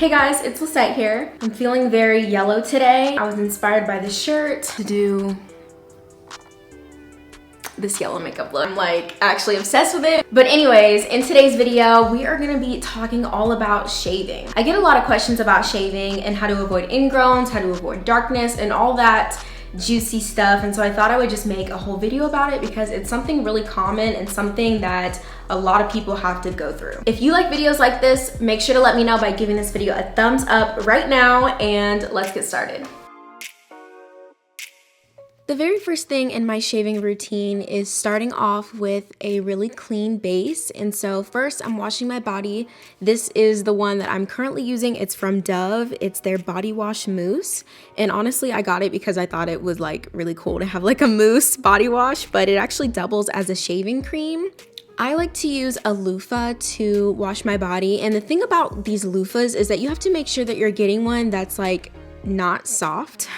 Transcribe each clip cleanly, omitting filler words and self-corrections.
Hey guys, it's Lisette here. I'm feeling very yellow today. I was inspired by this shirt to do this yellow makeup look. I'm like actually obsessed with it. But anyways, in today's video, we are gonna be talking all about shaving. I get a lot of questions about shaving and how to avoid ingrowns, how to avoid darkness, and all that juicy stuff. And so I thought I would just make a whole video about it because it's something really common and something that a lot of people have to go through. If you like videos like this, make sure to let me know by giving this video a thumbs up right now, and let's get started. The very first thing in my shaving routine is starting off with a really clean base. And so first I'm washing my body. This is the one that I'm currently using. It's from Dove. It's their body wash mousse. And honestly, I got it because I thought it was like really cool to have like a mousse body wash, but it actually doubles as a shaving cream. I like to use a loofah to wash my body. And the thing about these loofahs is that you have to make sure that you're getting one that's like not soft.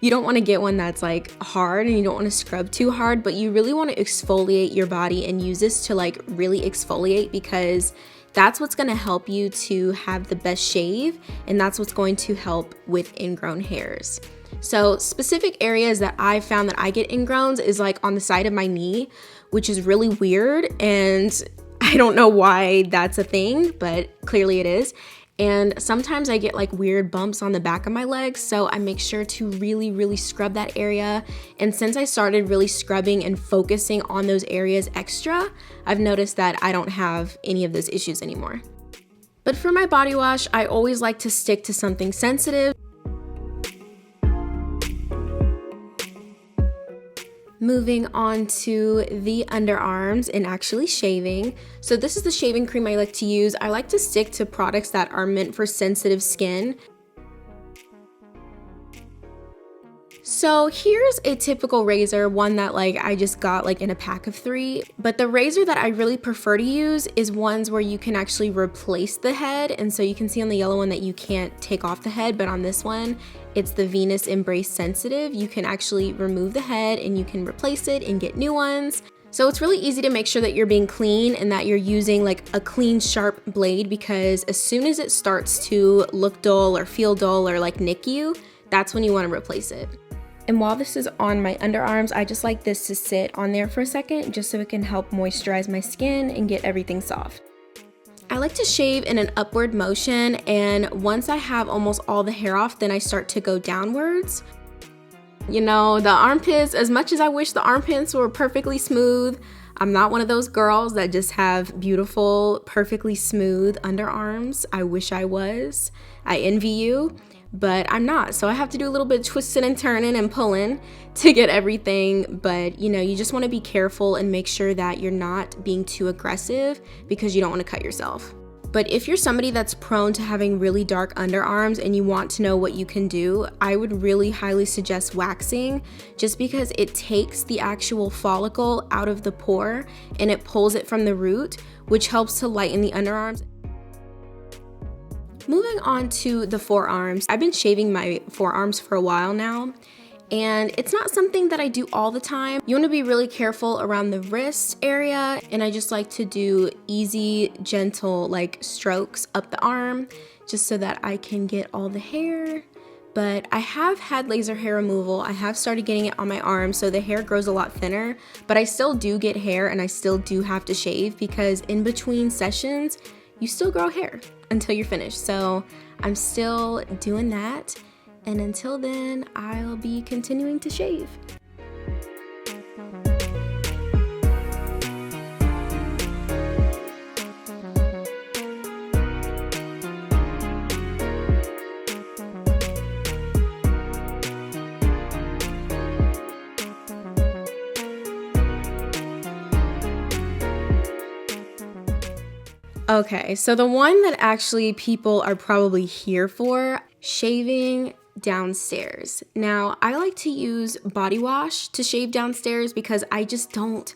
You don't want to get one that's like hard, and you don't want to scrub too hard, but you really want to exfoliate your body and use this to like really exfoliate, because that's what's going to help you to have the best shave, and that's what's going to help with ingrown hairs. So specific areas that I found that I get ingrowns is like on the side of my knee, which is really weird, and I don't know why that's a thing, but clearly it is. And sometimes I get like weird bumps on the back of my legs, so I make sure to really scrub that area. And since I started really scrubbing and focusing on those areas extra, I've noticed that I don't have any of those issues anymore. But for my body wash, I always like to stick to something sensitive. Moving on to the underarms and actually shaving. So this is the shaving cream I like to use. I like to stick to products that are meant for sensitive skin. So here's a typical razor, one that like I just got like in a pack of 3. But the razor that I really prefer to use is ones where you can actually replace the head. And so you can see on the yellow one that you can't take off the head, but on this one, it's the Venus Embrace Sensitive. You can actually remove the head and you can replace it and get new ones. So it's really easy to make sure that you're being clean and that you're using like a clean, sharp blade, because as soon as it starts to look dull or feel dull or like nick you, that's when you want to replace it. And while this is on my underarms, I just like this to sit on there for a second just so it can help moisturize my skin and get everything soft. I like to shave in an upward motion, and once I have almost all the hair off, then I start to go downwards. You know, the armpits, as much as I wish the armpits were perfectly smooth, I'm not one of those girls that just have beautiful, perfectly smooth underarms. I wish I was. I envy you. But I'm not, so I have to do a little bit of twisting and turning and pulling to get everything. But you know, you just want to be careful and make sure that you're not being too aggressive, because you don't want to cut yourself. But if you're somebody that's prone to having really dark underarms and you want to know what you can do, I would really highly suggest waxing, just because it takes the actual follicle out of the pore and it pulls it from the root, which helps to lighten the underarms. Moving on to the forearms. I've been shaving my forearms for a while now, and it's not something that I do all the time. You want to be really careful around the wrist area, and I just like to do easy, gentle like strokes up the arm just so that I can get all the hair. But I have had laser hair removal. I have started getting it on my arm, so the hair grows a lot thinner, but I still do get hair and I still do have to shave, because in between sessions, you still grow hair until you're finished. So I'm still doing that, and until then I'll be continuing to shave. Okay, so the one that actually people are probably here for, shaving downstairs. Now, I like to use body wash to shave downstairs because I just don't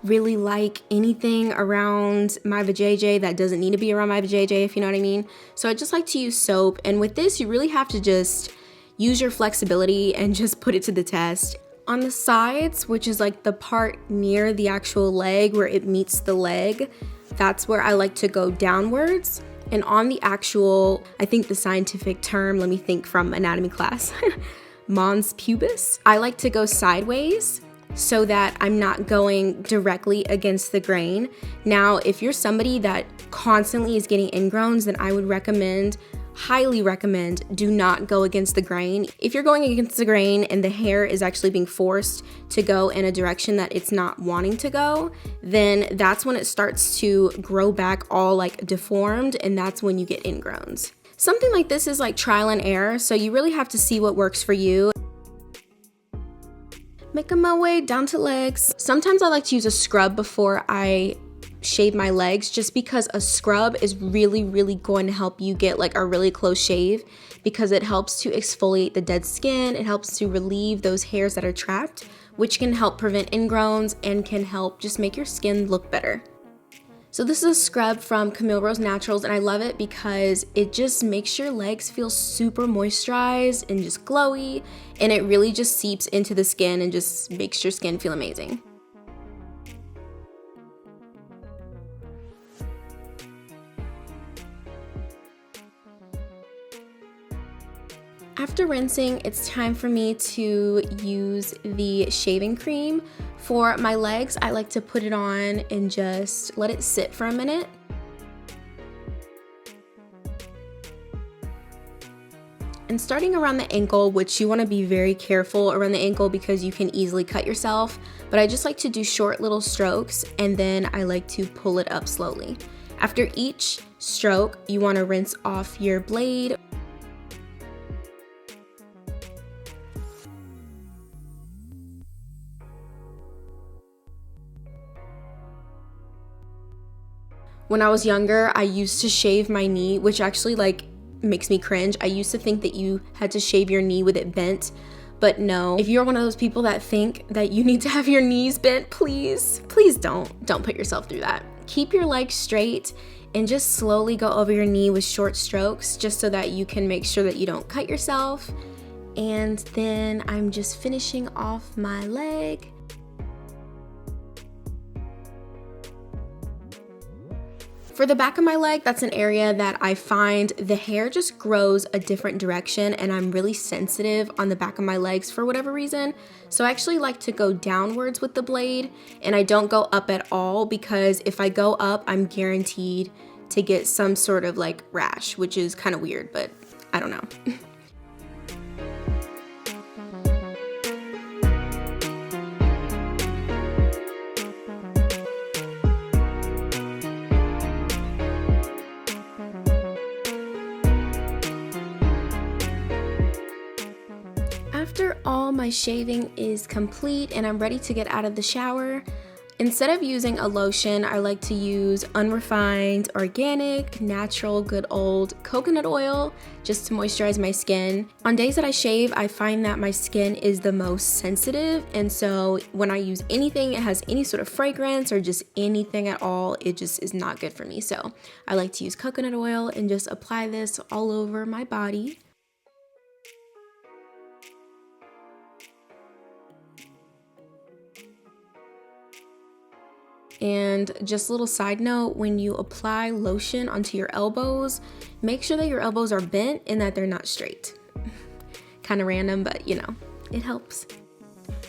really like anything around my vajayjay that doesn't need to be around my vajayjay, if you know what I mean. So I just like to use soap, and with this, you really have to just use your flexibility and just put it to the test. On the sides, which is like the part near the actual leg where it meets the leg, that's where I like to go downwards. And on the actual, I think the scientific term, let me think from anatomy class, mons pubis, I like to go sideways so that I'm not going directly against the grain. Now, if you're somebody that constantly is getting ingrowns, then I would recommend, highly recommend, do not go against the grain. If you're going against the grain and the hair is actually being forced to go in a direction that it's not wanting to go, then that's when it starts to grow back all like deformed, and that's when you get ingrowns. Something like this is like trial and error, so you really have to see what works for you. Making my way down to legs. Sometimes I like to use a scrub before I shave my legs, just because a scrub is really going to help you get like a really close shave, because it helps to exfoliate the dead skin. It helps to relieve those hairs that are trapped, which can help prevent ingrowns and can help just make your skin look better. So this is a scrub from Camille Rose Naturals, and I love it because it just makes your legs feel super moisturized and just glowy, and it really just seeps into the skin and just makes your skin feel amazing. After rinsing, it's time for me to use the shaving cream. For my legs, I like to put it on and just let it sit for a minute. And starting around the ankle, which you want to be very careful around the ankle because you can easily cut yourself, but I just like to do short little strokes, and then I like to pull it up slowly. After each stroke, you want to rinse off your blade. When I was younger, I used to shave my knee, which actually like makes me cringe. I used to think that you had to shave your knee with it bent, but no. If you're one of those people that think that you need to have your knees bent, please don't put yourself through that. Keep your legs straight and just slowly go over your knee with short strokes, just so that you can make sure that you don't cut yourself. And then I'm just finishing off my leg. For the back of my leg, that's an area that I find the hair just grows a different direction, and I'm really sensitive on the back of my legs for whatever reason. So I actually like to go downwards with the blade, and I don't go up at all, because if I go up, I'm guaranteed to get some sort of like rash, which is kind of weird, but I don't know. After all my shaving is complete and I'm ready to get out of the shower, instead of using a lotion, I like to use unrefined, organic, natural, good old coconut oil just to moisturize my skin. On days that I shave, I find that my skin is the most sensitive, and so when I use anything that has any sort of fragrance or just anything at all, it just is not good for me. So I like to use coconut oil and just apply this all over my body. And just a little side note, when you apply lotion onto your elbows, make sure that your elbows are bent and that they're not straight. Kind of random, but you know, it helps.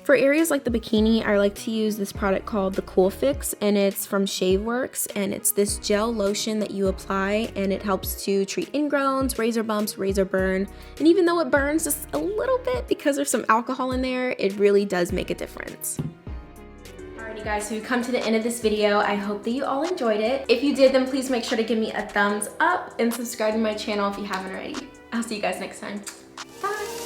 For areas like the bikini, I like to use this product called the Cool Fix, and it's from ShaveWorks, and it's this gel lotion that you apply, and it helps to treat ingrowns, razor bumps, razor burn, and even though it burns just a little bit because there's some alcohol in there, it really does make a difference. Alrighty guys, so we've come to the end of this video. I hope that you all enjoyed it. If you did, then please make sure to give me a thumbs up and subscribe to my channel if you haven't already. I'll see you guys next time. Bye!